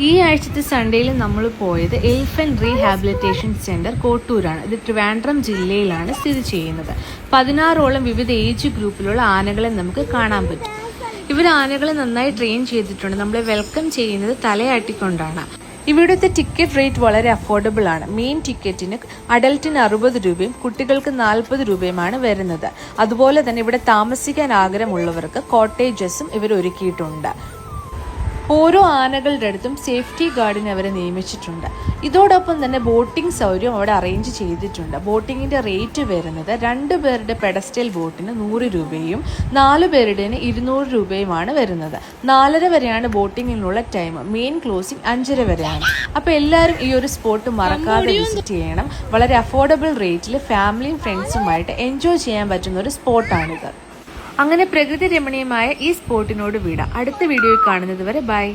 ഈ ആഴ്ചത്തെ സൺഡേയിൽ നമ്മൾ പോയത് എലിഫന്റ് റീഹാബിലിറ്റേഷൻ സെന്റർ കോട്ടൂരാണ്. ഇത് ട്രിവാൻഡ്രം ജില്ലയിലാണ് സ്ഥിതി ചെയ്യുന്നത്. 16ഓളം വിവിധ ഏജ് ഗ്രൂപ്പിലുള്ള ആനകളെ നമുക്ക് കാണാൻ പറ്റും. ഇവർ ആനകളെ നന്നായി ട്രെയിൻ ചെയ്തിട്ടുണ്ട്. നമ്മളെ വെൽക്കം ചെയ്യുന്നത് തലയാട്ടിക്കൊണ്ടാണ്. ഇവിടുത്തെ ടിക്കറ്റ് റേറ്റ് വളരെ അഫോർഡബിൾ ആണ്. മെയിൻ ടിക്കറ്റിന് അഡൽട്ടിന് 60 രൂപയും കുട്ടികൾക്ക് 40 രൂപയുമാണ് വരുന്നത്. അതുപോലെ തന്നെ ഇവിടെ താമസിക്കാൻ ആഗ്രഹമുള്ളവർക്ക് കോട്ടേജസും ഇവർ ഒരുക്കിയിട്ടുണ്ട്. ഓരോ ആനകളുടെ അടുത്തും സേഫ്റ്റി ഗാർഡിനെ അവരെ നിയമിച്ചിട്ടുണ്ട്. ഇതോടൊപ്പം തന്നെ ബോട്ടിംഗ് സൗകര്യം അവിടെ അറേഞ്ച് ചെയ്തിട്ടുണ്ട്. ബോട്ടിങ്ങിന്റെ റേറ്റ് വരുന്നത് 2 പേരുടെ പെഡസ്റ്റൽ ബോട്ടിന് 100 രൂപയും 4 പേരുടേന് 200 രൂപയുമാണ് വരുന്നത്. 4:30 വരെയാണ് ബോട്ടിങ്ങിനുള്ള ടൈം. മെയിൻ ക്ലോസിംഗ് 5:30 വരെയാണ്. അപ്പോൾ എല്ലാവരും ഈ ഒരു സ്പോട്ട് മറക്കാതെ വിസിറ്റ് ചെയ്യണം. വളരെ അഫോർഡബിൾ റേറ്റിൽ ഫാമിലിയും ഫ്രണ്ട്സുമായിട്ട് എൻജോയ് ചെയ്യാൻ പറ്റുന്ന ഒരു സ്പോട്ടാണിത്. അങ്ങനെ പ്രകൃതി രമണീയമായ ഈ സ്പോട്ടിനോട് വിട. അടുത്ത വീഡിയോയിൽ കാണുന്നത് വരെ ബൈ.